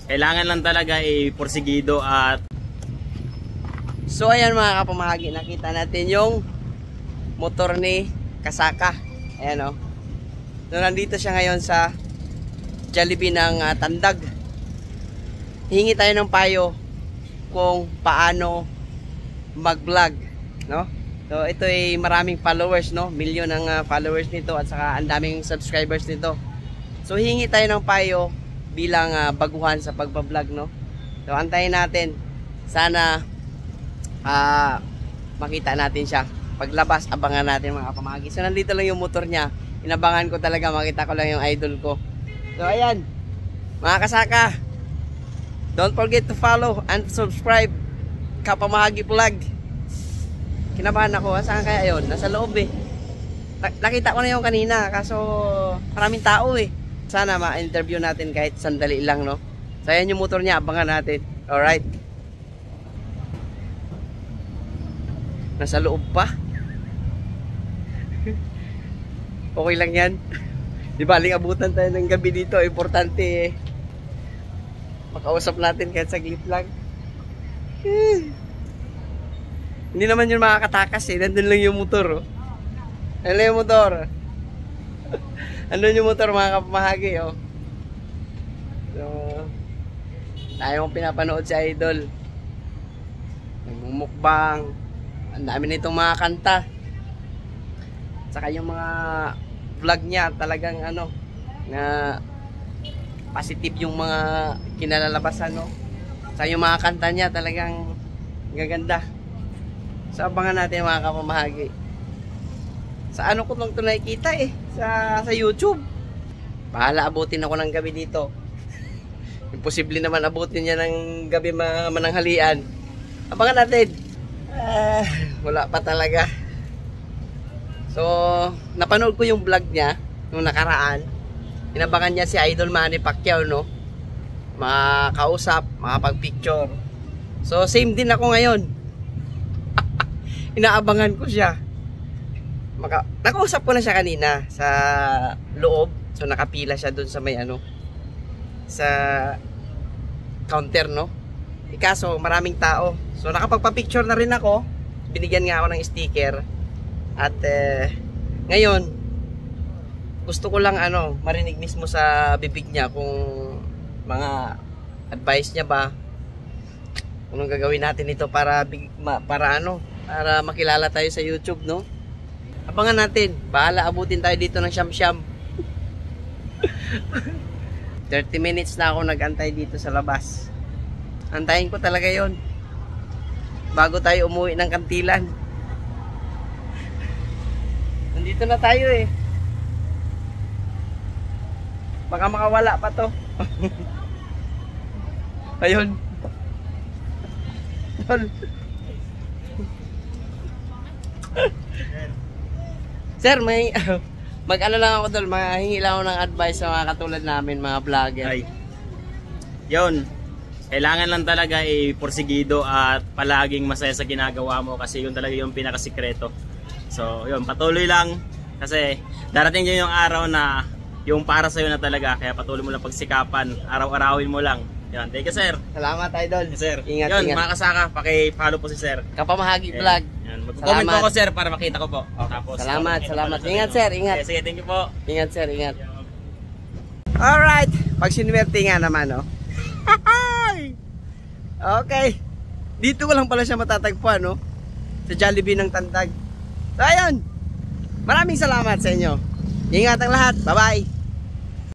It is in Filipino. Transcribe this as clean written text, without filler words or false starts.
Kailangan lang talaga porsigido at... So ayan mga kapamahagi, nakita natin yung motor ni Kasaka. Ayan o. So nandito siya ngayon sa Jollibee ng Tandag. Hingi tayo ng payo kung paano mag-vlog, no? So ito ay maraming followers, no? Milyon ang followers nito at saka ang daming subscribers nito. So hingi tayo ng payo bilang baguhan sa pagbablog, no? So antayin natin. Sana makita natin siya. Paglabas, abangan natin mga kapamahagi. So nandito lang yung motor niya. Inabangan ko talaga, makita ko lang yung idol ko. So ayan, mga Kasaka, don't forget to follow and subscribe Kapamahagi Vlog. Kinabahan ako, saan kaya yun? Nasa loob eh. Nakita ko na yung kanina, kaso maraming tao eh. Sana ma-interview natin kahit sandali lang, no? So ayan yung motor niya, abangan natin. Alright. Nasa loob pa. Okay lang yan. Di ba, abutan tayo ng gabi dito. Importante eh. Makausap natin kahit saglit lang. Hindi naman yun makakatakas eh. Nandun lang yung motor. Oh. Ano yung motor? Andun yung motor mga kapamahagi. Oh. So, tayo mong pinapanood si Idol. Nagmumukbang. Ang dami na itong mga kanta. Saka yung mga vlog niya talagang ano na positive yung mga kinalalabasan, no? Saka yung mga kanta niya talagang gaganda. So abangan natin mga kapamahagi. Sa ano ko lang ito nakikita eh, sa YouTube. Bahala abutin ako ng gabi dito. Imposible naman abutin niya ng gabi mananghalian. Abangan natin. Wala pa talaga. So, napanood ko yung vlog niya nung nakaraan. Inabangan niya si Idol Manny Pacquiao, no? Makausap, makapag-picture. So, same din ako ngayon. Inaabangan ko siya. Nakausap ko na siya kanina sa loob. So, nakapila siya dun sa may ano, sa counter, no? Ikaso, maraming tao. So, nakapagpa-picture na rin ako. Binigyan nga ako ng sticker. At ngayon gusto ko lang ano marinig mismo sa bibig niya kung mga advice niya ba kung anong gagawin natin ito para ano para makilala tayo sa YouTube, no? Abangan natin, bahala abutin tayo dito ng siyam-siyam. 30 minutes na ako nag-antay dito sa labas. Antayin ko talaga yon bago tayo umuwi ng Kantilan. Nandito na tayo eh. Baka makawala pa to. Ayun. Sir, may mag-ano lang ako dol, mahingi lang ako ng advice sa mga katulad namin, mga vlogger. Ay. Yun. Kailangan lang talaga porsigido at palaging masaya sa ginagawa mo kasi yun talaga yung pinakasikreto. So, yun, patuloy lang kasi darating yun yung araw na yung para sa'yo na talaga. Kaya patuloy mo lang pagsikapan, araw-arawin mo lang. Yan, thank you sir. Salamat Idol. Yes, sir. Ingat, yun, ingat. mga Kasaka, paki-follow po si sir. Kapamahagi Vlog. Mag-comment po ako sir para makita ko po. Okay. Tapos, salamat. Ingat sir, ingat. Okay, sige, thank you po. Ingat sir, ingat. Alright, pag sinwerte nga naman, no? Okay. Dito ko lang pala siya matatagpuan, no? Sa Jollibee ng Tandag. So ayun, maraming salamat sa inyo. Ingat ang lahat, bye bye.